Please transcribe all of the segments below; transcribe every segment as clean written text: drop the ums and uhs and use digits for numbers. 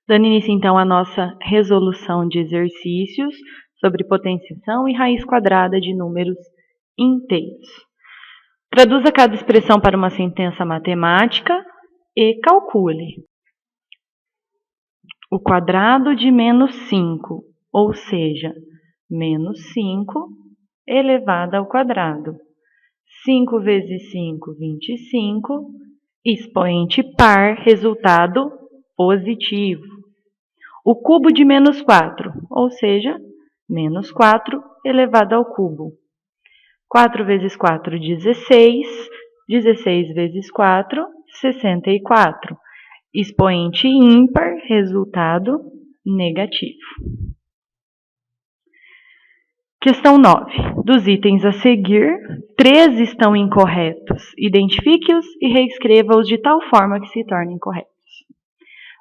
Dando início, então, à nossa resolução de exercícios sobre potenciação e raiz quadrada de números inteiros. Traduza cada expressão para uma sentença matemática e calcule o quadrado de menos 5, ou seja, menos 5 elevado ao quadrado. 5 vezes 5, 25, expoente par, resultado positivo. O cubo de menos 4, ou seja, menos 4 elevado ao cubo. 4 vezes 4, 16. 16 vezes 4, 64. Expoente ímpar, resultado negativo. Questão 9. Dos itens a seguir, 3 estão incorretos. Identifique-os e reescreva-os de tal forma que se tornem corretos.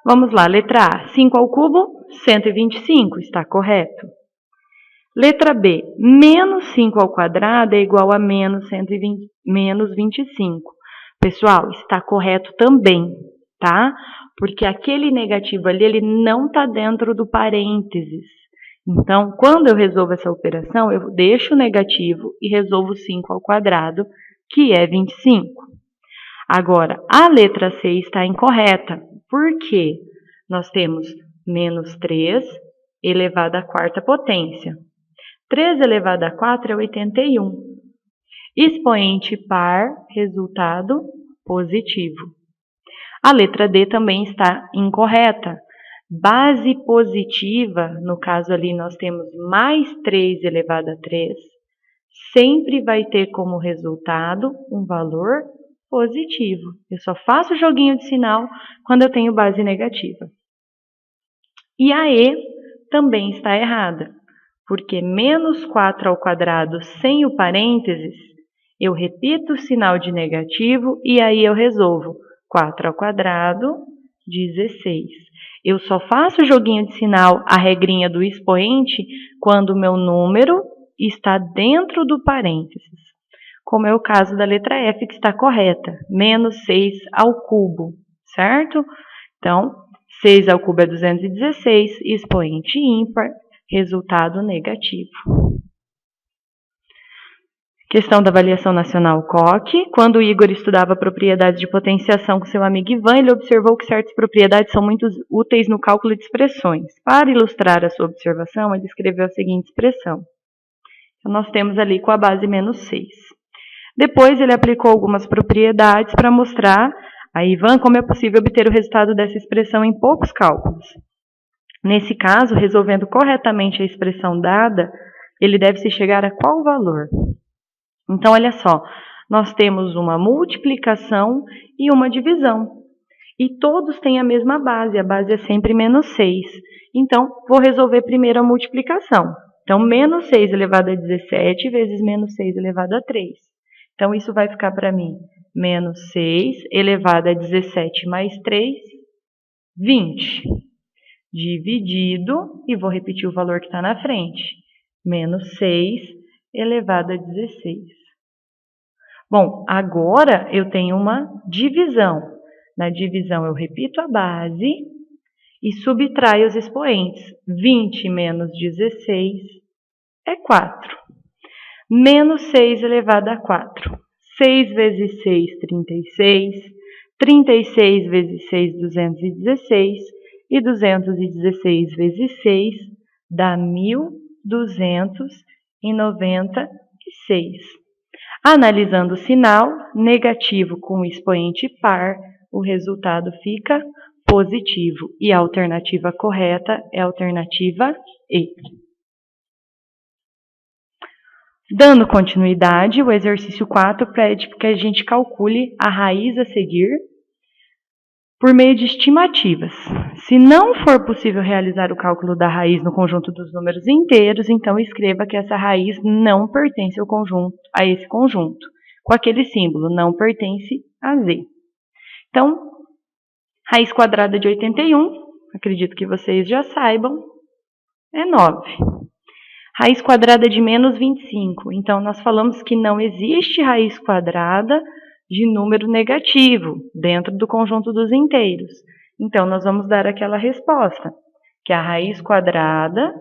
Vamos lá, letra A, 5 ao cubo, 125, está correto. Letra B, menos 5 ao quadrado é igual a menos 25. Pessoal, está correto também, tá? Porque aquele negativo ali, ele não está dentro do parênteses. Então, quando eu resolvo essa operação, eu deixo o negativo e resolvo 5 ao quadrado, que é 25. Agora, a letra C está incorreta. Por quê? Nós temos menos 3 elevado à quarta potência. 3 elevado a 4 é 81. Expoente par, resultado positivo. A letra D também está incorreta. Base positiva, no caso ali nós temos mais 3 elevado a 3, sempre vai ter como resultado um valor positivo. Eu só faço o joguinho de sinal quando eu tenho base negativa. E a E também está errada, porque menos 4 ao quadrado sem o parênteses, eu repito o sinal de negativo e aí eu resolvo 4 ao quadrado, 16. Eu só faço o joguinho de sinal, a regrinha do expoente, quando o meu número está dentro do parênteses, como é o caso da letra F, que está correta, menos 6 ao cubo, certo? Então, 6 ao cubo é 216, expoente ímpar, resultado negativo. Questão da avaliação nacional COC. Quando o Igor estudava propriedades de potenciação com seu amigo Ivan, ele observou que certas propriedades são muito úteis no cálculo de expressões. Para ilustrar a sua observação, ele escreveu a seguinte expressão. Então, nós temos ali com a base menos 6. Depois, ele aplicou algumas propriedades para mostrar a Ivan como é possível obter o resultado dessa expressão em poucos cálculos. Nesse caso, resolvendo corretamente a expressão dada, ele deve se chegar a qual valor? Então, olha só, nós temos uma multiplicação e uma divisão. E todos têm a mesma base, a base é sempre menos 6. Então, vou resolver primeiro a multiplicação. Então, menos 6 elevado a 17 vezes menos 6 elevado a 3. Então, isso vai ficar para mim, menos 6 elevado a 17 mais 3, 20. Dividido, e vou repetir o valor que está na frente, menos 6 elevado a 16. Bom, agora eu tenho uma divisão. Na divisão eu repito a base e subtraio os expoentes. 20 menos 16 é 4. Menos 6 elevado a 4. 6 vezes 6, 36. 36 vezes 6, 216. E 216 vezes 6 dá 1.296. Analisando o sinal, negativo com o expoente par, o resultado fica positivo. E a alternativa correta é a alternativa E. Dando continuidade, o exercício 4 pede que a gente calcule a raiz a seguir por meio de estimativas. Se não for possível realizar o cálculo da raiz no conjunto dos números inteiros, então escreva que essa raiz não pertence ao conjunto, a esse conjunto, com aquele símbolo, não pertence a Z. Então, raiz quadrada de 81, acredito que vocês já saibam, é 9. Raiz quadrada de menos 25, então nós falamos que não existe raiz quadrada de número negativo dentro do conjunto dos inteiros. Então, nós vamos dar aquela resposta, que a raiz quadrada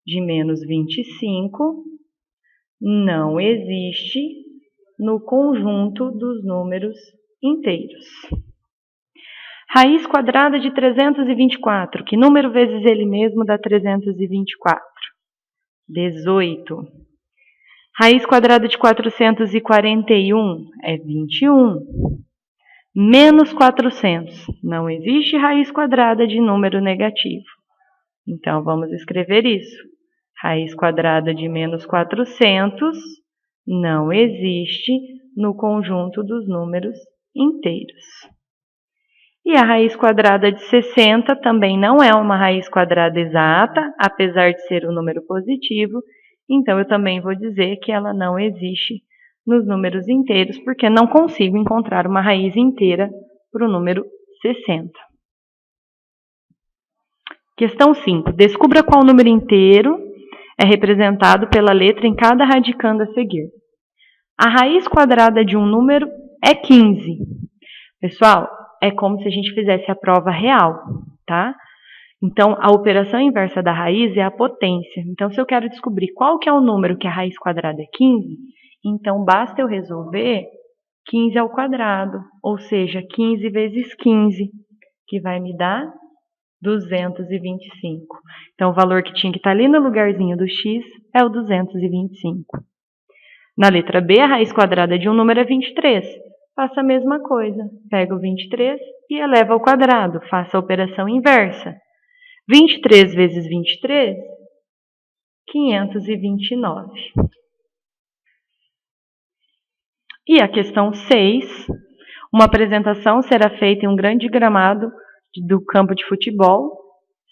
de menos 25 não existe no conjunto dos números inteiros. Raiz quadrada de 324, que número vezes ele mesmo dá 324? 18. Raiz quadrada de 441 é 21. Menos 400. Não existe raiz quadrada de número negativo. Então, vamos escrever isso. Raiz quadrada de menos 400 não existe no conjunto dos números inteiros. E a raiz quadrada de 60 também não é uma raiz quadrada exata, apesar de ser um número positivo. Então, eu também vou dizer que ela não existe nos números inteiros, porque não consigo encontrar uma raiz inteira para o número 60. Questão 5. Descubra qual número inteiro é representado pela letra em cada radicando a seguir. A raiz quadrada de um número é 15. Pessoal, é como se a gente fizesse a prova real, tá? Então, a operação inversa da raiz é a potência. Então, se eu quero descobrir qual que é o número que a raiz quadrada é 15, então basta eu resolver 15 ao quadrado, ou seja, 15 vezes 15, que vai me dar 225. Então, o valor que tinha que estar ali no lugarzinho do x é o 225. Na letra B, a raiz quadrada de um número é 23. Faça a mesma coisa. Pega o 23 e eleva ao quadrado. Faça a operação inversa. 23 vezes 23, 529. E a questão 6. Uma apresentação será feita em um grande gramado do campo de futebol.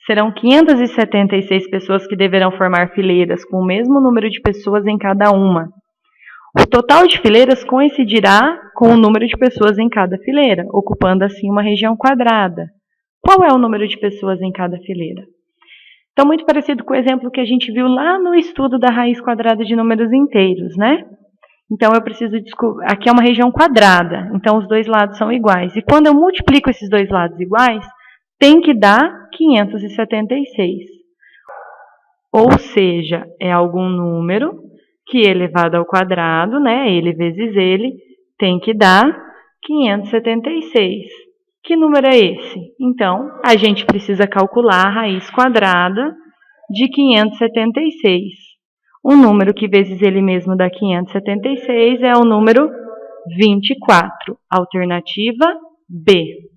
Serão 576 pessoas que deverão formar fileiras com o mesmo número de pessoas em cada uma. O total de fileiras coincidirá com o número de pessoas em cada fileira, ocupando assim uma região quadrada. Qual é o número de pessoas em cada fileira? Então, muito parecido com o exemplo que a gente viu lá no estudo da raiz quadrada de números inteiros, né? Então, eu preciso descobrir. Aqui é uma região quadrada, então os dois lados são iguais. E quando eu multiplico esses dois lados iguais, tem que dar 576. Ou seja, é algum número que elevado ao quadrado, né, ele vezes ele, tem que dar 576. Que número é esse? Então, a gente precisa calcular a raiz quadrada de 576. Um número que vezes ele mesmo dá 576 é o número 24. Alternativa B.